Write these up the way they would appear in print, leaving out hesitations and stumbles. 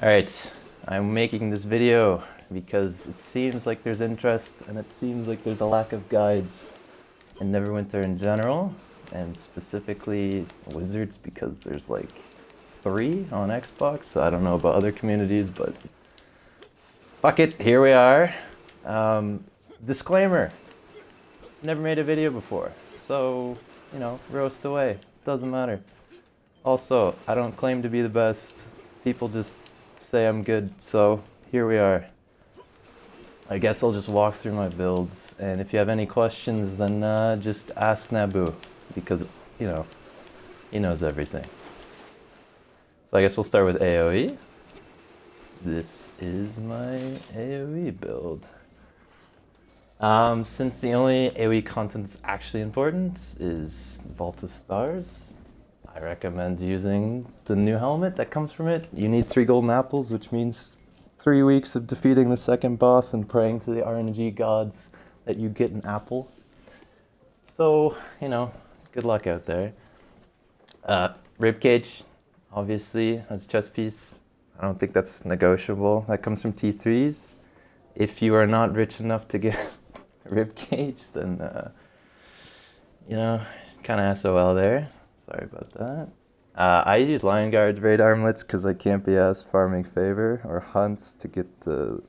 Alright, I'm making this video because it seems like there's interest and it seems like there's a lack of guides in Neverwinter in general, and specifically Wizards because there's like 3 on Xbox, so I don't know about other communities, but fuck it, here we are. Disclaimer, never made a video before, so, roast away, doesn't matter. Also, I don't claim to be the best, people just say I'm good, so here we are. I guess I'll just walk through my builds, and if you have any questions, then just ask Naboo, because, he knows everything. So I guess we'll start with AoE. This is my AoE build. Since the only AoE content that's actually important is Vault of Stars, I recommend using the new helmet that comes from it. You need 3 golden apples, which means 3 weeks of defeating the second boss and praying to the RNG gods that you get an apple. So, good luck out there. Ribcage, obviously, as a chest piece. I don't think that's negotiable. That comes from T3s. If you are not rich enough to get ribcage, then, kind of SOL there. Sorry about that. I use Lion Guard's raid armlets because I can't be asked farming favor or hunts to get the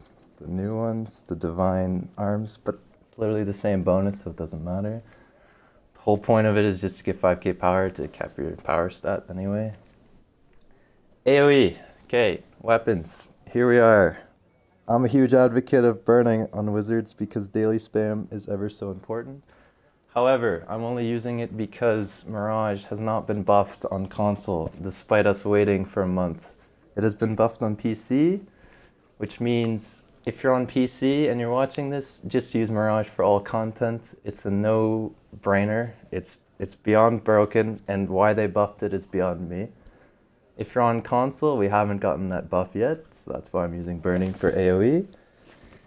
new ones, the divine arms, but it's literally the same bonus, so it doesn't matter. The whole point of it is just to get 5k power to cap your power stat anyway. AoE, okay, weapons. Here we are. I'm a huge advocate of burning on wizards because daily spam is ever so important. However, I'm only using it because Mirage has not been buffed on console, despite us waiting for a month. It has been buffed on PC, which means if you're on PC and you're watching this, just use Mirage for all content. It's a no-brainer. It's beyond broken, and why they buffed it is beyond me. If you're on console, we haven't gotten that buff yet, so that's why I'm using burning for AoE.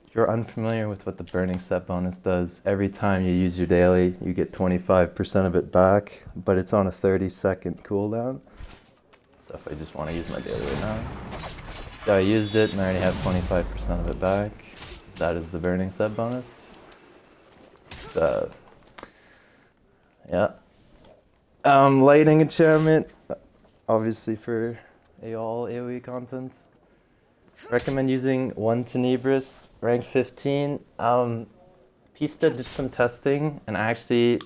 If you're unfamiliar with what the burning set bonus does, every time you use your daily, you get 25% of it back, but it's on a 30-second cooldown. So if I just want to use my daily right now. So I used it and I already have 25% of it back. That is the burning set bonus. So, yeah. Lightning enchantment, obviously for all AoE content. Recommend using 1 Tenebris, rank 15. Pista did some testing, and actually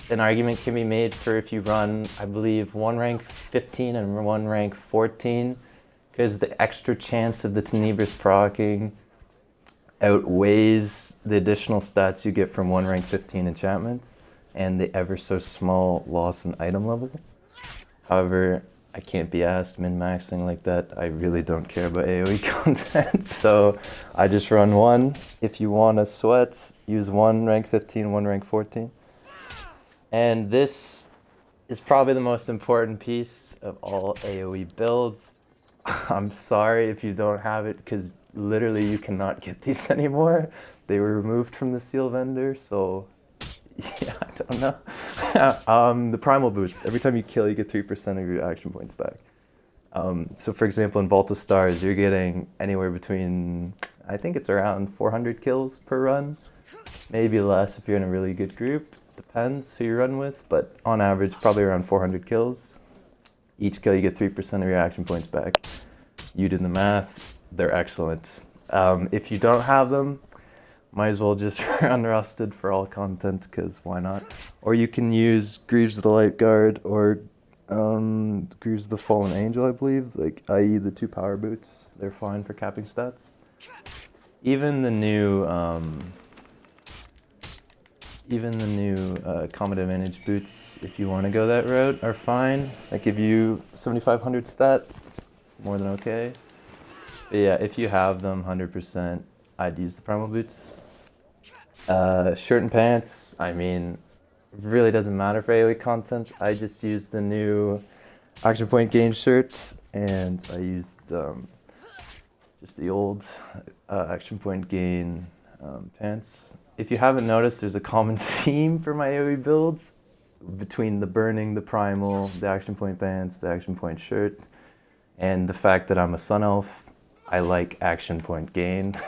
an argument can be made for if you run, I believe, 1 rank 15 and 1 rank 14, because the extra chance of the Tenebris proccing outweighs the additional stats you get from 1 rank 15 enchantment, and the ever so small loss in item level. However, I can't be asked min-maxing like that. I really don't care about AoE content, so I just run 1. If you want to sweat, use 1 rank 15, 1 rank 14. And this is probably the most important piece of all AoE builds. I'm sorry if you don't have it, because literally you cannot get these anymore. They were removed from the seal vendor, so yeah, I don't know. The primal boots. Every time you kill, you get 3% of your action points back. So for example, in Vault of Stars, you're getting anywhere between, I think it's around 400 kills per run. Maybe less if you're in a really good group. Depends who you run with, but on average, probably around 400 kills. Each kill, you get 3% of your action points back. You did the math. They're excellent. If you don't have them, might as well just run Rusted for all content, because why not? Or you can use Greaves of the Light Guard or Greaves of the Fallen Angel, I believe, like i.e. the 2 power boots. They're fine for capping stats. Even the new Comet Advantage boots, if you want to go that route, are fine. That give you 7,500 stat, more than okay. But yeah, if you have them 100%, I'd use the primal boots. Shirt and pants, I mean, really doesn't matter for AoE content. I just used the new action point gain shirt, and I used just the old action point gain pants. If you haven't noticed, there's a common theme for my AoE builds between the burning, the primal, the action point pants, the action point shirt, and the fact that I'm a sun elf. I like action point gain.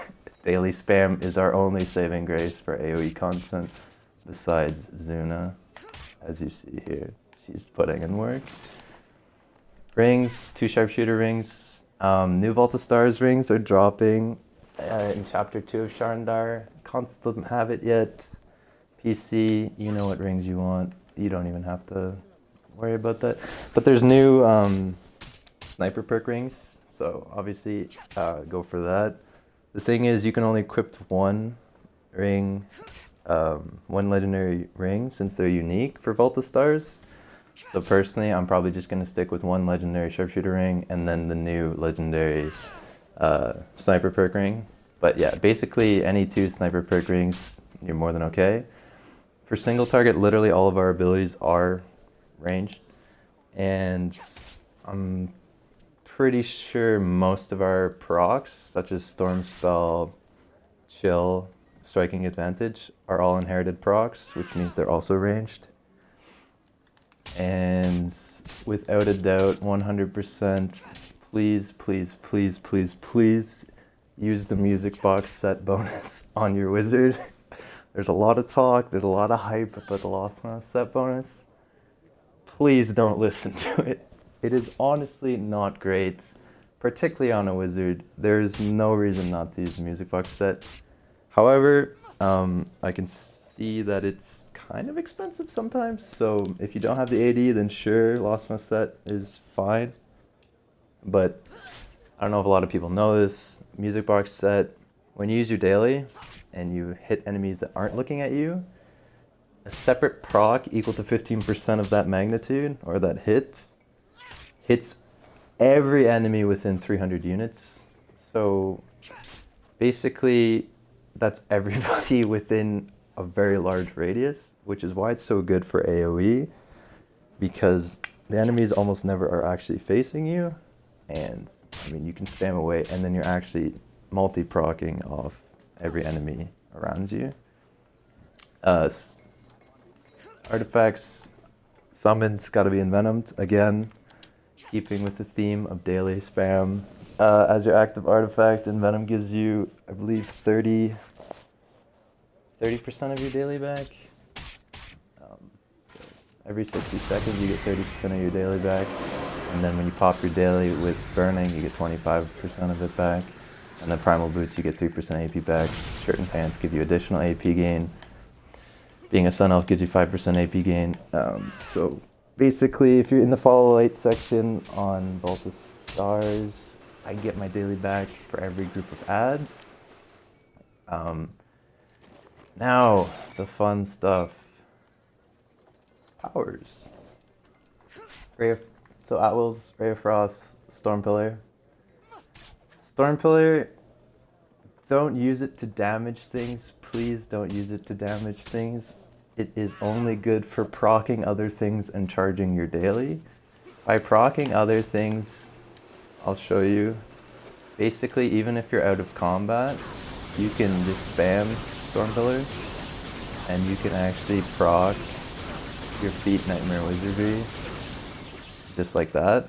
Daily spam is our only saving grace for AoE content, besides Zuna, as you see here. She's putting in work. Rings, 2 sharpshooter rings. New Volta Stars rings are dropping in Chapter 2 of Sharndar. Console doesn't have it yet. PC, you know what rings you want. You don't even have to worry about that. But there's new sniper perk rings, so obviously go for that. The thing is, you can only equip one ring, one legendary ring, since they're unique for Volta Stars. So personally, I'm probably just going to stick with one legendary sharpshooter ring and then the new legendary sniper perk ring. But yeah, basically any 2 sniper perk rings, you're more than okay. For single target, literally all of our abilities are ranged. And I'm pretty sure most of our procs, such as Storm Spell, Chill, Striking Advantage, are all inherited procs, which means they're also ranged. And without a doubt, 100%, please, please, please, please, please use the music box set bonus on your wizard. There's a lot of talk, there's a lot of hype about the Lost Mouse set bonus. Please don't listen to it. It is honestly not great, particularly on a wizard. There's no reason not to use the music box set. However, I can see that it's kind of expensive sometimes, so if you don't have the AD, then sure, Lost Mouse set is fine. But I don't know if a lot of people know this. Music box set, when you use your daily and you hit enemies that aren't looking at you, a separate proc equal to 15% of that magnitude, or that hits every enemy within 300 units. So basically, that's everybody within a very large radius, which is why it's so good for AoE, because the enemies almost never are actually facing you, and I mean, you can spam away and then you're actually multi-procking off every enemy around you. Artifacts, summons gotta be envenomed, again, keeping with the theme of daily spam. As your active artifact, Envenom gives you, I believe, 30% of your daily back. So every 60 seconds you get 30% of your daily back. And then when you pop your daily with burning, you get 25% of it back. And the primal boots, you get 3% AP back. Shirt and pants give you additional AP gain. Being a Sun Elf gives you 5% AP gain. So basically, if you're in the follow light section on Volta Stars, I get my daily back for every group of ads. Now, the fun stuff. Powers. So Atwill's Ray of Frost, Storm Pillar. Storm Pillar, don't use it to damage things. Please don't use it to damage things. It is only good for proccing other things and charging your daily. By proccing other things, I'll show you. Basically, even if you're out of combat, you can just spam Storm Pillar, and you can actually proc your feet Nightmare Wizardry, just like that.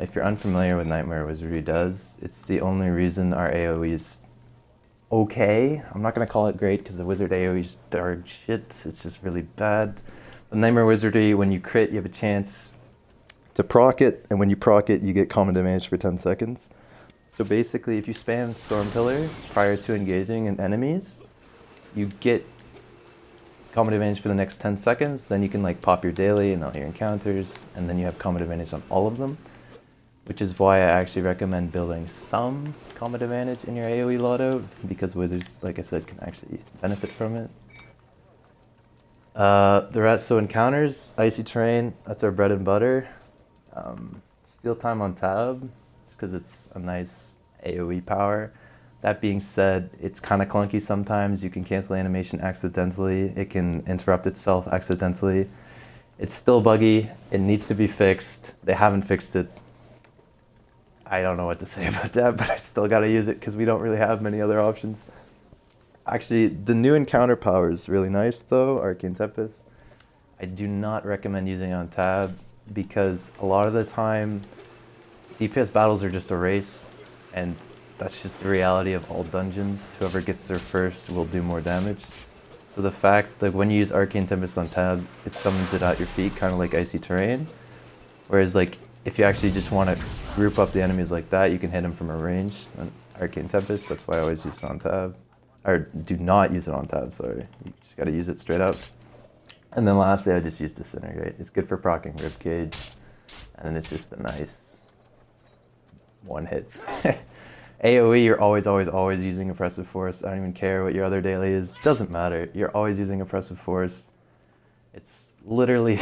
If you're unfamiliar with Nightmare Wizardry does, it's the only reason our AoE is okay. I'm not going to call it great because the wizard AoE is dog shit. It's just really bad. The Nightmare Wizardry, when you crit, you have a chance to proc it, and when you proc it, you get common damage for 10 seconds. So basically, if you spam Storm Pillar prior to engaging in enemies, you get common advantage for the next 10 seconds, then you can like pop your daily and all your encounters, and then you have common advantage on all of them, which is why I actually recommend building some common advantage in your AoE loadout, because wizards, like I said, can actually benefit from it. The rest, so encounters, Icy Terrain, that's our bread and butter. Steal Time on Tab, because it's a nice AoE power. That being said, it's kind of clunky sometimes. You can cancel animation accidentally. It can interrupt itself accidentally. It's still buggy. It needs to be fixed. They haven't fixed it. I don't know what to say about that, but I still gotta use it because we don't really have many other options. Actually, the new encounter power is really nice though, Arcane Tempest. I do not recommend using it on tab because a lot of the time, DPS battles are just a race. and that's just the reality of all dungeons. Whoever gets there first will do more damage. So the fact that when you use Arcane Tempest on tab, it summons it at your feet, kind of like Icy Terrain. Whereas like, if you actually just want to group up the enemies like that, you can hit them from a range on Arcane Tempest. That's why I always use it on tab. Or do not use it on tab, sorry. You just gotta use it straight up. And then lastly, I just use Disintegrate. It's good for proccing Ribcage. And then it's just a nice one hit. AoE, you're always using Oppressive Force. I don't even care what your other daily is. Doesn't matter. You're always using Oppressive Force. It's literally...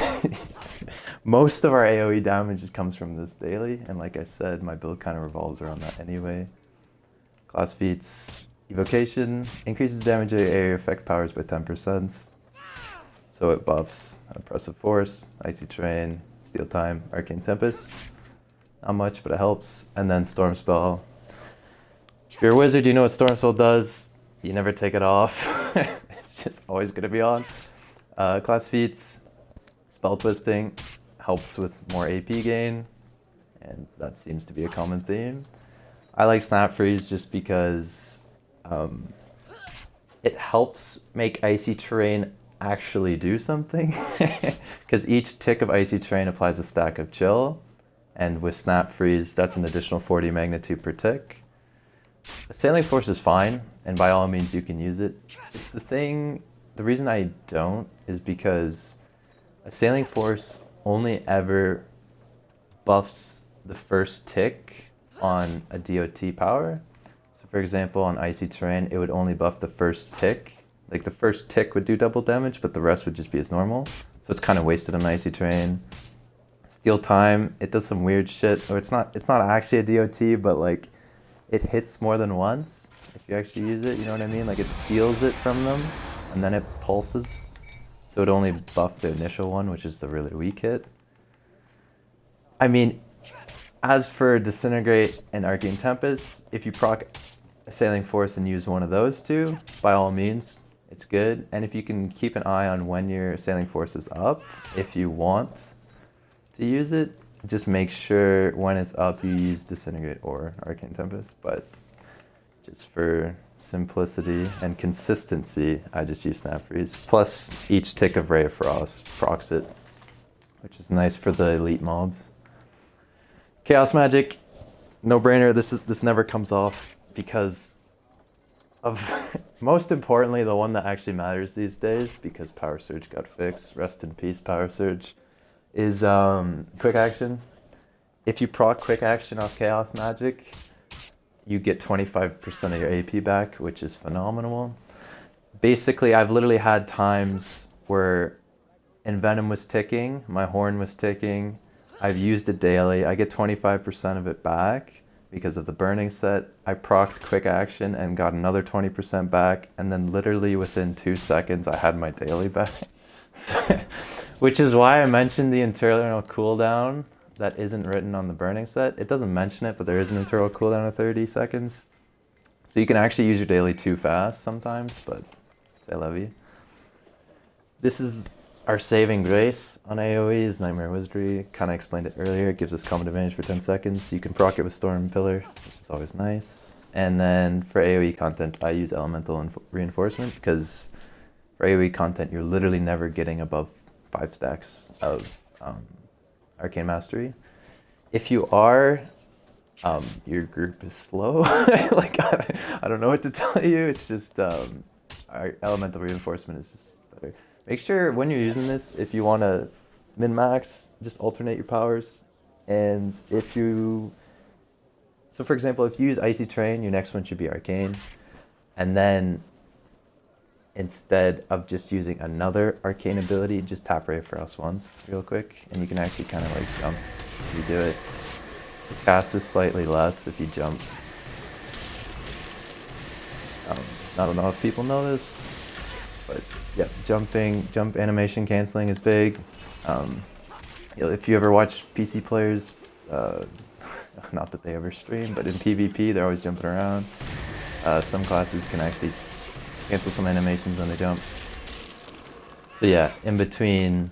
most of our AoE damage comes from this daily. And like I said, my build kind of revolves around that anyway. Class feats, Evocation, increases damage area effect powers by 10%. So it buffs Oppressive Force, Icy Terrain, Steal Time, Arcane Tempest. Not much, but it helps. And then Storm Spell. If you're a wizard, you know what Storm Spell does. You never take it off. It's just always going to be on. Class feats, Spell Twisting, helps with more AP gain. And that seems to be a common theme. I like Snap Freeze just because it helps make Icy Terrain actually do something. Because each tick of Icy Terrain applies a stack of Chill. And with Snap Freeze, that's an additional 40 magnitude per tick. Assailing Force is fine, and by all means you can use it. It's the reason I don't is because Assailing Force only ever buffs the first tick on a DOT power. So for example, on Icy Terrain, it would only buff the first tick. Like the first tick would do double damage, but the rest would just be as normal. So it's kind of wasted on Icy Terrain. Steal Time, it does some weird shit, or it's not actually a DOT, but like it hits more than once if you actually use it, you know what I mean? Like it steals it from them, and then it pulses. So it only buffed the initial one, which is the really weak hit. I mean, as for Disintegrate and Arcane Tempest, if you proc Assailing Force and use one of those two, by all means, it's good. And if you can keep an eye on when your Assailing Force is up, if you want to use it, just make sure when it's up you use Disintegrate or Arcane Tempest. But just for simplicity and consistency, I just use Snap Freeze. Plus, each tick of Ray of Frost procs it, which is nice for the elite mobs. Chaos Magic, no brainer. This never comes off because of most importantly the one that actually matters these days, because Power Surge got fixed. Rest in peace, Power Surge. Is Quick Action. If you proc Quick Action off Chaos Magic, you get 25% of your AP back, which is phenomenal. Basically, I've literally had times where Envenom was ticking, my Horn was ticking, I've used it daily, I get 25% of it back because of the burning set. I procced Quick Action and got another 20% back, and then literally within 2 seconds I had my daily back. Which is why I mentioned the internal cooldown that isn't written on the burning set. It doesn't mention it, but there is an internal cooldown of 30 seconds. So you can actually use your daily too fast sometimes, but c'est la vie. This is our saving grace on AoE, is Nightmare Wizardry. Kind of explained it earlier. It gives us combat advantage for 10 seconds. You can proc it with Storm Pillar, which is always nice. And then for AoE content, I use Elemental Reinforcement, because for AoE content, you're literally never getting above 5 stacks of Arcane Mastery. If you are, your group is slow. Like, I don't know what to tell you. It's just our Elemental Reinforcement is just better. Make sure when you're using this, if you want to min-max, just alternate your powers. And if you... So for example, if you use Icy Terrain, your next one should be Arcane. And then instead of just using another Arcane ability, just tap Ray of Frost once real quick. And you can actually kind of like jump if you do it. The cast is slightly less if you jump. I don't know if people know this, but yeah, jump animation canceling is big. If you ever watch PC players, not that they ever stream, but in PvP they're always jumping around. Some classes can actually cancel some animations when they jump. So yeah, in between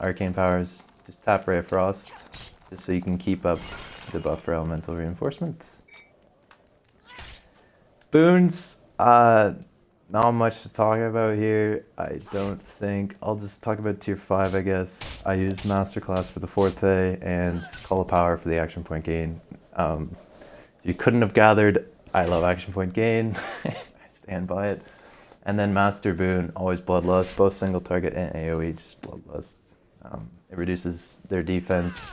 arcane powers, just tap Ray of Frost just so you can keep up the buff for elemental reinforcement. Boons, not much to talk about here. I don't think. I'll just talk about tier 5, I guess. I use Masterclass for the Forte and Call of Power for the action point gain. You couldn't have gathered, I love action point gain. I stand by it. And then Master Boon, always Bloodlust, both single target and AoE, just Bloodlust. It reduces their defense.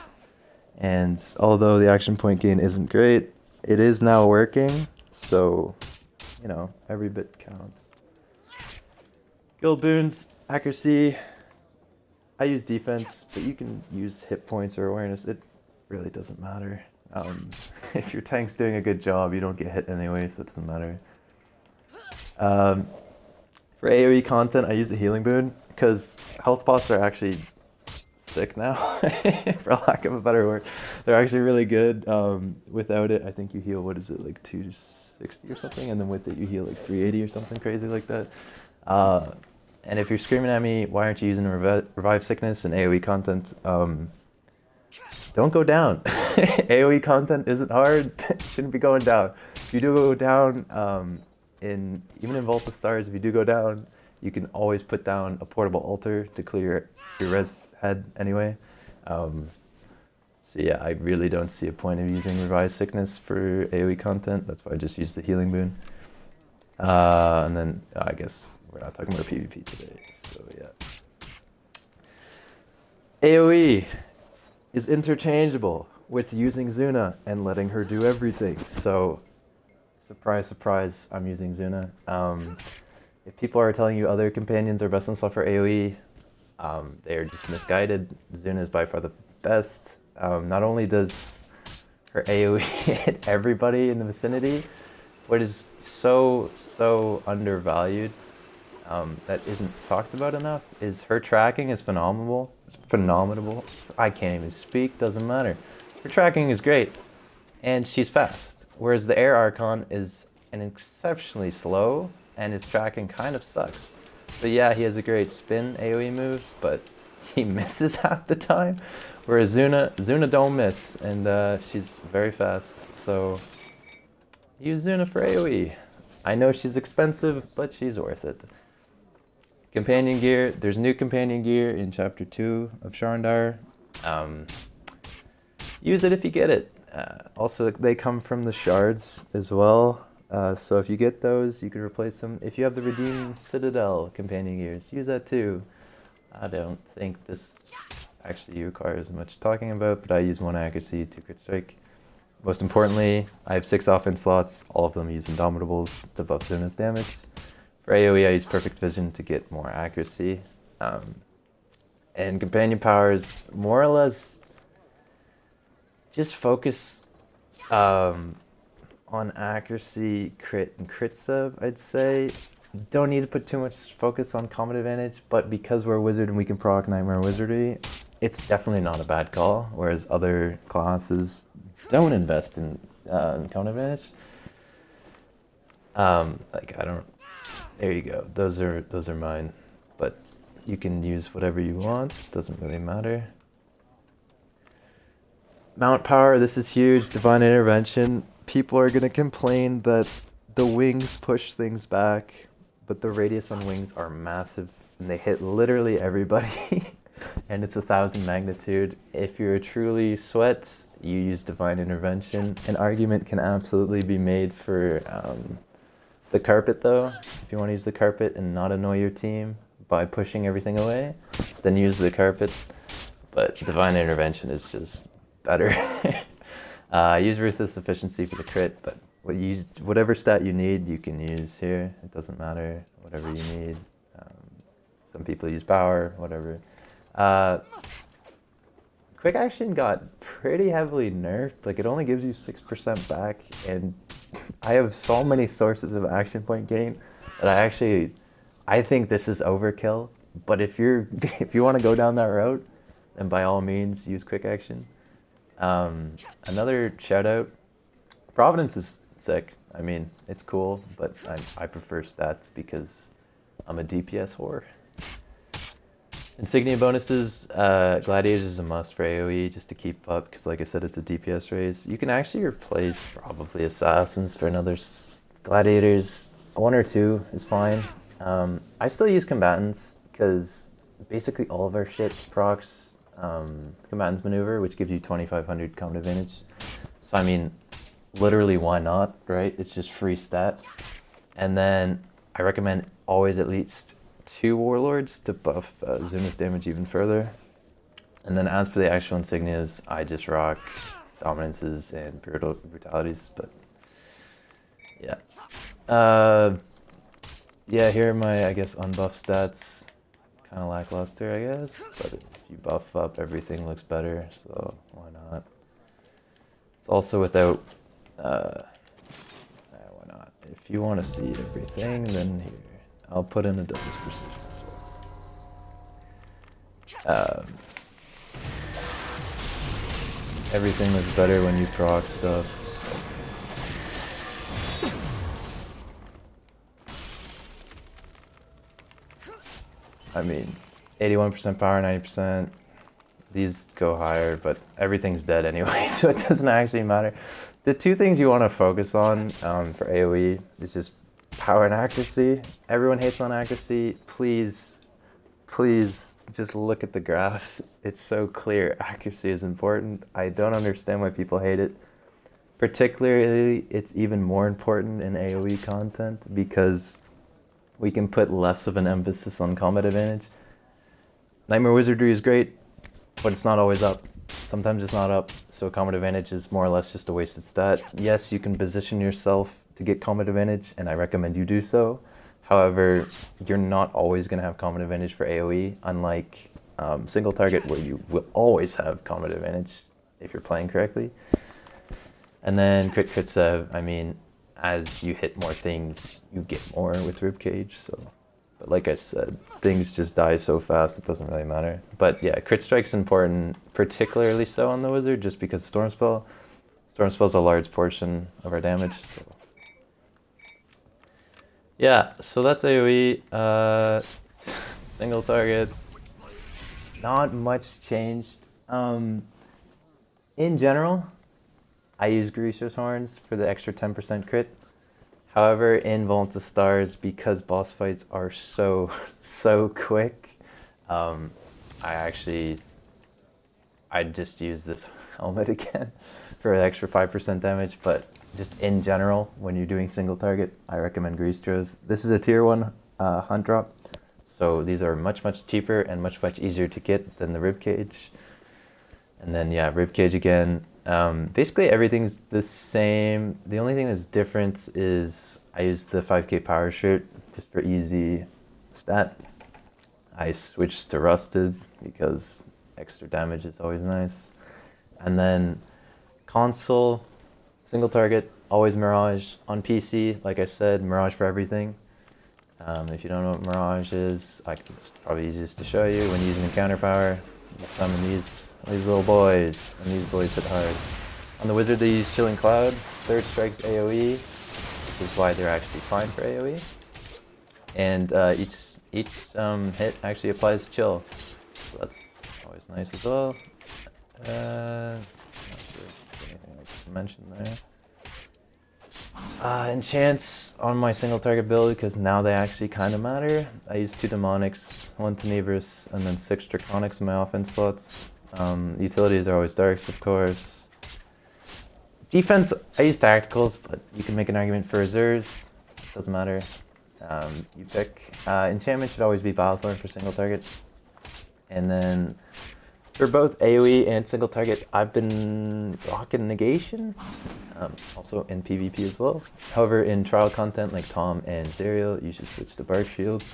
And although the action point gain isn't great, it is now working. So, you know, every bit counts. Guild Boons, accuracy. I use defense, but you can use hit points or awareness. It really doesn't matter. If your tank's doing a good job, you don't get hit anyway, so it doesn't matter. For AoE content, I use the healing boon, because health pots are actually sick now, for lack of a better word. They're actually really good. Without it, I think you heal, what is it, like 260 or something, and then with it you heal like 380 or something crazy like that. And if you're screaming at me, why aren't you using revive sickness and AoE content? Don't go down. AoE content isn't hard. It shouldn't be going down. If you do go down, even in Vault of Stars, if you do go down, you can always put down a portable altar to clear your res head anyway. So yeah, I really don't see a point of using revive sickness for AoE content. That's why I just use the healing boon. And then I guess we're not talking about PvP today, so yeah. AoE is interchangeable with using Zuna and letting her do everything. So, surprise, surprise, I'm using Zuna. If people are telling you other companions are best in slot for AoE, they are just misguided. Zuna is by far the best. Not only does her AoE hit everybody in the vicinity, what is so undervalued that isn't talked about enough is her tracking is phenomenal. I can't even speak, doesn't matter. Her tracking is great, and she's fast. Whereas the Air Archon is an exceptionally slow, and his tracking kind of sucks. But yeah, he has a great spin AoE move, but he misses half the time. Whereas Zuna don't miss, and she's very fast. So use Zuna for AoE. I know she's expensive, but she's worth it. Companion gear. There's new companion gear in Chapter 2 of Sharndar. Use it if you get it. Also, they come from the shards as well. So if you get those, you can replace them. If you have the Redeem Citadel companion gears, use that too. I don't think this actually requires much talking about, but I use 1 accuracy, 2 crit strike. Most importantly, I have 6 offense slots, all of them use Indomitables to buff Zuna's damage. For AoE, I use Perfect Vision to get more accuracy. And Companion Powers, more or less, just focus on accuracy, crit, and crit sub, I'd say. Don't need to put too much focus on combat advantage, but because we're a wizard and we can proc Nightmare Wizardry, it's definitely not a bad call, whereas other classes don't invest in combat advantage. There you go. Those are mine, but you can use whatever you want. Doesn't really matter. Mount power. This is huge. Divine Intervention. People are gonna complain that the wings push things back, but the radius on wings are massive and they hit literally everybody. And it's 1,000 magnitude. If you're a truly sweat, you use Divine Intervention. An argument can absolutely be made for the carpet though. If you want to use the carpet and not annoy your team by pushing everything away, then use the carpet. But Divine Intervention is just better. Use Ruthless Efficiency for the crit, but whatever stat you need, you can use here. It doesn't matter, whatever you need. Some people use power, whatever. Quick Action got pretty heavily nerfed. Like, it only gives you 6% back, and I have so many sources of action point gain that I think this is overkill. But if you want to go down that route, then by all means use Quick Action. Another shout out, Providence is sick. I mean, it's cool, but I prefer stats because I'm a DPS whore. Insignia bonuses, Gladiators is a must for AoE just to keep up, because like I said, it's a DPS raise. You can actually replace probably Assassins for another Gladiators. 1 or 2 is fine. I still use Combatants, because basically all of our shit procs Combatants Maneuver, which gives you 2500 combat advantage. So I mean, literally why not, right? It's just free stat. And then I recommend always at least 2 Warlords to buff Zuna's damage even further. And then as for the actual insignias, I just rock Dominances and Brutalities, but yeah. Yeah, here are my, I guess, unbuffed stats. Kind of lackluster, I guess, but if you buff up, everything looks better, so why not? It's also without, why not? If you want to see everything, then here, I'll put in a Devil's Precision as well. Everything looks better when you proc stuff. I mean, 81% power, 90%. These go higher, but everything's dead anyway, so it doesn't actually matter. The 2 things you want to focus on for AoE is just power and accuracy. Everyone hates on accuracy. Please, please just look at the graphs. It's so clear. Accuracy is important. I don't understand why people hate it. Particularly, it's even more important in AoE content because we can put less of an emphasis on combat advantage. Nightmare Wizardry is great, but it's not always up. Sometimes it's not up, so combat advantage is more or less just a wasted stat. Yes, you can position yourself to get combat advantage, and I recommend you do so. However, you're not always going to have combat advantage for AoE, unlike single target where you will always have combat advantage if you're playing correctly. And then crit sev, I mean, as you hit more things, you get more with Ribcage, so. But like I said, things just die so fast, it doesn't really matter. But yeah, crit strike's important, particularly so on the wizard, just because Storm Spell. Storm Spell's a large portion of our damage, so. Yeah, so that's AoE. Single target. Not much changed. In general, I use Greaser's Horns for the extra 10% crit. However, in Vault of Stars, because boss fights are so quick, I just use this helmet again for an extra 5% damage, but just in general, when you're doing single target, I recommend Grease Throws. This is a tier 1 hunt drop, so these are much cheaper and much easier to get than the Ribcage. And then yeah, Ribcage again. Basically everything's the same. The only thing that's different is I use the 5k power shirt just for easy stat. I switched to Rusted because extra damage is always nice. And then console, single target, always Mirage. On PC, like I said, Mirage for everything. If you don't know what Mirage is, it's probably easiest to show you. When using encounter power, you summon these little boys, and these boys hit hard. On the wizard they use Chilling Cloud, third strikes AoE, which is why they're actually fine for AoE. And each hit actually applies chill, so that's always nice as well. Not sure if there's anything else to mention there. Enchants on my single target build, because now they actually kind of matter. I use 2 Demonics, 1 Tenebris, and then 6 Draconics in my offense slots. Utilities are always Darks, of course. Defense, I use Tacticals, but you can make an argument for Reserves. Doesn't matter. You pick. Enchantment should always be Bilethorn for single target. And then for both AoE and single target, I've been rocking Negation. Also in PvP as well. However, in trial content like Tom and Zerial, you should switch to Bark Shield.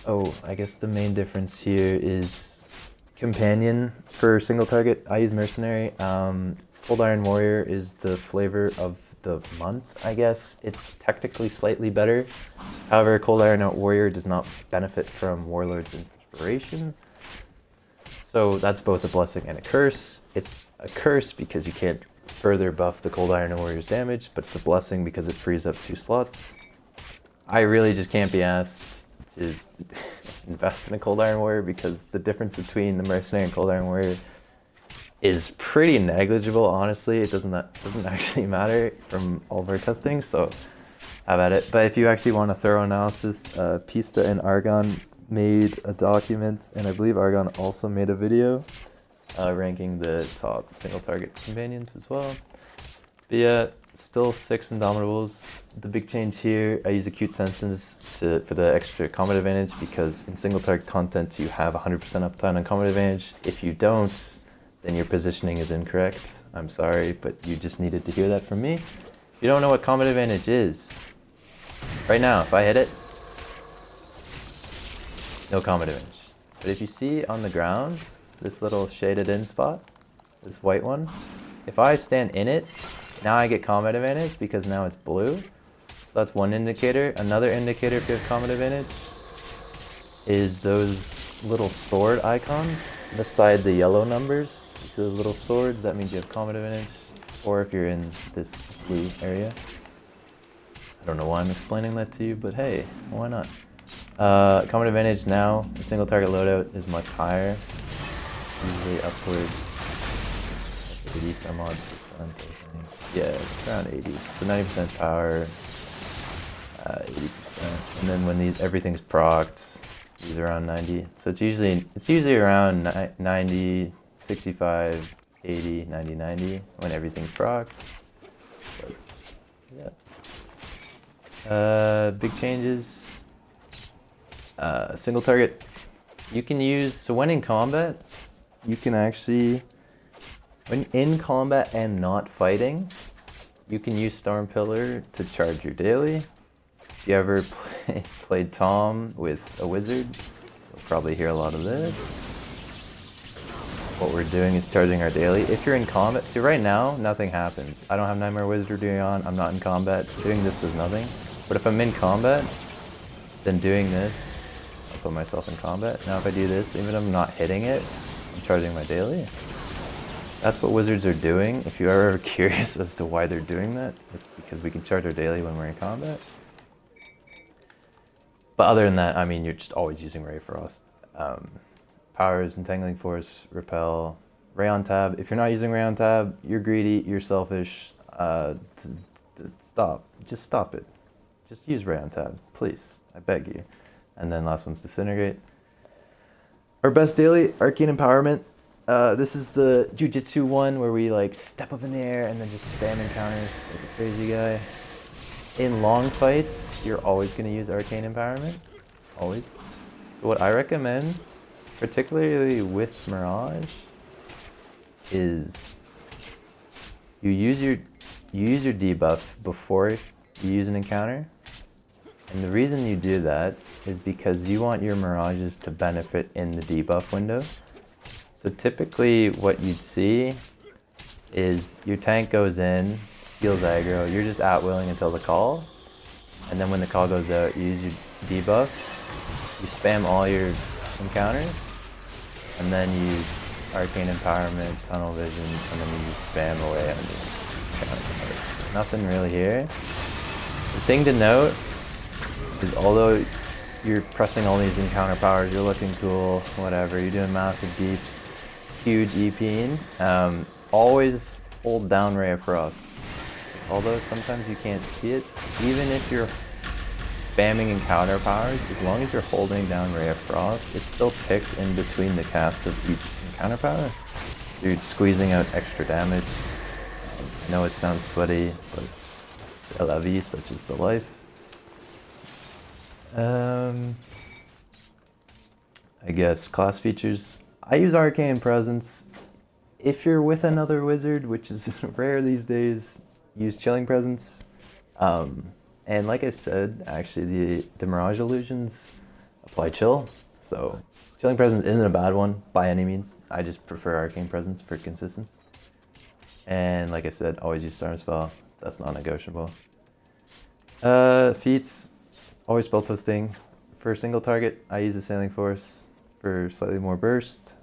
Oh, I guess the main difference here is Companion for single target. I use Mercenary. Cold Iron Warrior is the flavor of the month, I guess. It's technically slightly better. However, Cold Iron Warrior does not benefit from Warlord's Inspiration. So that's both a blessing and a curse. It's a curse because you can't further buff the Cold Iron Warrior's damage, but it's a blessing because it frees up 2 slots. I really just can't be asked to invest in a Cold Iron Warrior because the difference between the Mercenary and Cold Iron Warrior is pretty negligible, honestly. It doesn't actually matter from all of our testing, so have at it. But if you actually want a thorough analysis, Pista and Argon made a document, and I believe Argon also made a video ranking the top single target companions as well. But yeah, still 6 Indomitables. The big change here, I use acute senses for the extra combat advantage because in single target content you have 100% uptime on combat advantage. If you don't, then your positioning is incorrect. I'm sorry, but you just needed to hear that from me. You don't know what combat advantage is. Right now, if I hit it, no combat advantage. But if you see on the ground, this little shaded in spot, this white one, if I stand in it, now I get combat advantage because now it's blue. So that's one indicator. Another indicator if you have combat advantage is those little sword icons beside the yellow numbers. See those little swords? That means you have combat advantage. Or if you're in this blue area. I don't know why I'm explaining that to you, but hey, why not? Combat advantage now, the single target loadout is much higher. Usually upwards 80 some odd percent, I think. Yeah, it's around 80. So 90% power, 80%. And then when everything's procced, these are around 90. So it's usually around 90, 65, 80, 90, 90 when everything's procced. But, yeah. Big changes. Single target. You can use, so when in combat, you can actually, when in combat and not fighting, you can use Storm Pillar to charge your daily. If you ever played Tom with a wizard, you'll probably hear a lot of this. What we're doing is charging our daily. If you're in combat, see right now, nothing happens. I don't have Nightmare Wizardry on, I'm not in combat. Doing this does nothing. But if I'm in combat, then doing this, I'll put myself in combat. Now if I do this, even if I'm not hitting it, I'm charging my daily. That's what wizards are doing. If you're ever curious as to why they're doing that, it's because we can charge our daily when we're in combat. But other than that, I mean, you're just always using Ray Frost. Powers, Entangling Force, Repel, Ray on tab. If you're not using Ray on tab, you're greedy, you're selfish. Stop. Just stop it. Just use Ray on tab, please. I beg you. And then last one's Disintegrate. Our best daily, Arcane Empowerment. This is the Jujitsu one where we like step up in the air and then just spam encounters like a crazy guy. In long fights, you're always going to use Arcane Empowerment. Always. So what I recommend, particularly with Mirage, is you use your debuff before you use an encounter. And the reason you do that is because you want your Mirages to benefit in the debuff window. So typically what you'd see is your tank goes in, steals aggro, you're just at-willing until the call. And then when the call goes out, you use your debuff, you spam all your encounters, and then you use Arcane Empowerment, Tunnel Vision, and then you spam away on the encounters. Nothing really here. The thing to note is although you're pressing all these encounter powers, you're looking cool, whatever, you're doing massive deeps, huge EPing, always hold down Ray of Frost. Although sometimes you can't see it, even if you're spamming encounter powers, as long as you're holding down Ray of Frost, it still ticks in between the cast of each encounter power. You're squeezing out extra damage. I know it sounds sweaty, but c'est la vie, such is the life. I guess class features. I use Arcane Presence. If you're with another wizard, which is rare these days, use Chilling Presence. And like I said, actually the Mirage Illusions apply chill. So Chilling Presence isn't a bad one by any means. I just prefer Arcane Presence for consistency. And like I said, always use Storm Spell. That's non-negotiable. Feats, always spell twisting. For a single target, I use Assailing Force for slightly more burst.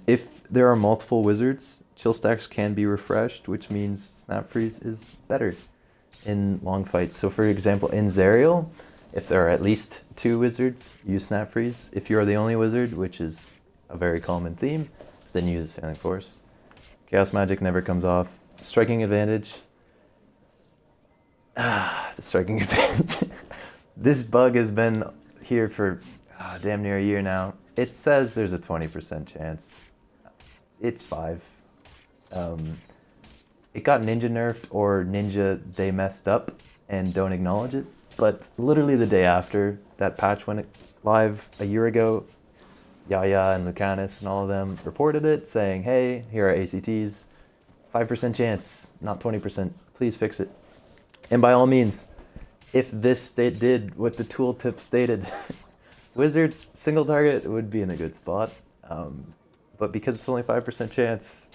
If there are multiple wizards, chill stacks can be refreshed, which means Snap Freeze is better. in long fights. So for example, in Zerial, if there are at least 2 wizards, use Snap Freeze. If you're the only wizard, which is a very common theme, then use Assailing Force. Chaos Magic never comes off. Striking Advantage. The Striking Advantage. This bug has been here for damn near a year now. It says there's a 20% chance. It's 5. It got Ninja nerfed, or Ninja, they messed up and don't acknowledge it. But literally the day after that patch went live a year ago, Yaya and Lucanus and all of them reported it, saying, hey, here are ACTs, 5% chance, not 20%, please fix it. And by all means, if this state did what the tooltip stated, Wizards single target would be in a good spot. But because it's only 5% chance,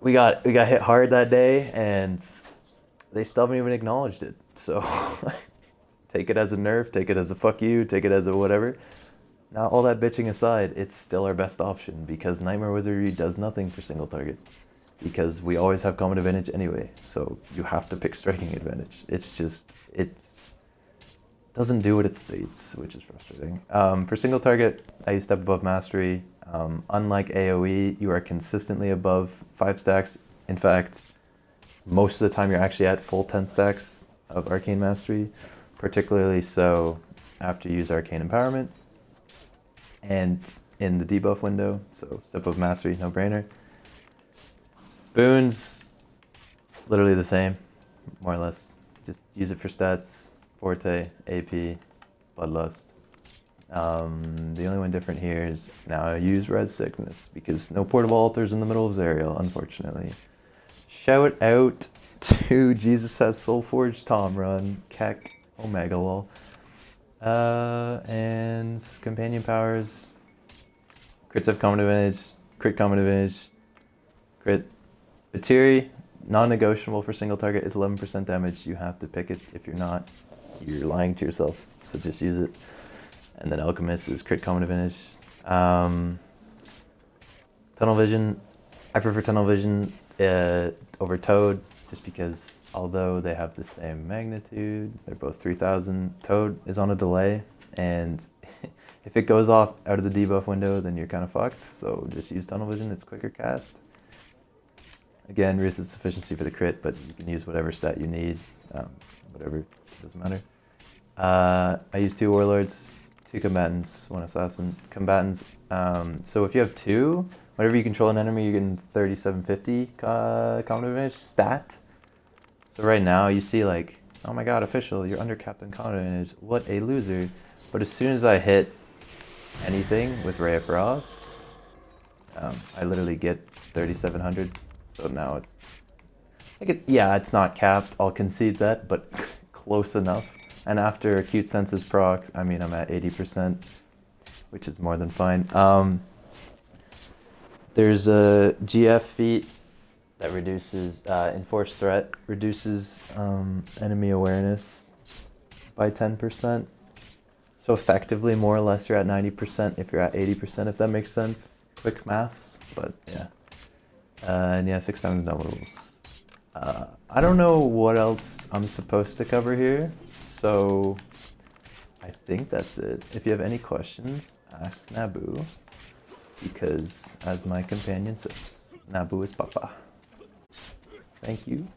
we got hit hard that day, and they still haven't even acknowledged it. So take it as a nerf, take it as a fuck you, take it as a whatever. Now, all that bitching aside, it's still our best option, because Nightmare Wizardry does nothing for single target. Because we always have combat advantage anyway, so you have to pick striking advantage. It doesn't do what it states, which is frustrating. For single target, I use Step Above Mastery. Unlike AoE, you are consistently above 5 stacks. In fact, most of the time you're actually at full 10 stacks of Arcane Mastery, particularly so after you use Arcane Empowerment and in the debuff window, so Step Above Mastery, no brainer. Boons, literally the same, more or less. Just use it for stats, Forte, AP, Bloodlust. The only one different here is now I use Red Sickness, because no portable altars in the middle of Zerial, unfortunately. Shout out to Jesus Has Soulforged Tom Run, Keck, Omega Lol. And companion powers. Crits have common advantage, crit common advantage, crit. Batiri, non-negotiable for single target, is 11% damage. You have to pick it. If you're not, you're lying to yourself. So just use it. And then Alchemist is crit common advantage. Tunnel Vision, I prefer Tunnel Vision over Toad, just because although they have the same magnitude, they're both 3000. Toad is on a delay, and if it goes off out of the debuff window, then you're kind of fucked. So just use Tunnel Vision. It's quicker cast. Again, Ruthless Sufficiency for the crit, but you can use whatever stat you need, whatever, doesn't matter. I use 2 Warlords, 2 Combatants, 1 Assassin. Combatants, so if you have 2, whenever you control an enemy, you get 3750 combat advantage stat. So right now, you see like, oh my god, official, you're under Captain combat advantage, what a loser. But as soon as I hit anything with Ray of Frost, I literally get 3700. So now it's not capped, I'll concede that, but close enough. And after Acute Senses proc, I mean, I'm at 80%, which is more than fine. There's a GF feat that reduces, Enforced Threat, reduces enemy awareness by 10%. So effectively, more or less, you're at 90% if you're at 80%, if that makes sense. Quick maths, but yeah. And yeah, 6 times doubles. I don't know what else I'm supposed to cover here, so I think that's it. If you have any questions, ask Nabu, because as my companion says, Nabu is Papa. Thank you.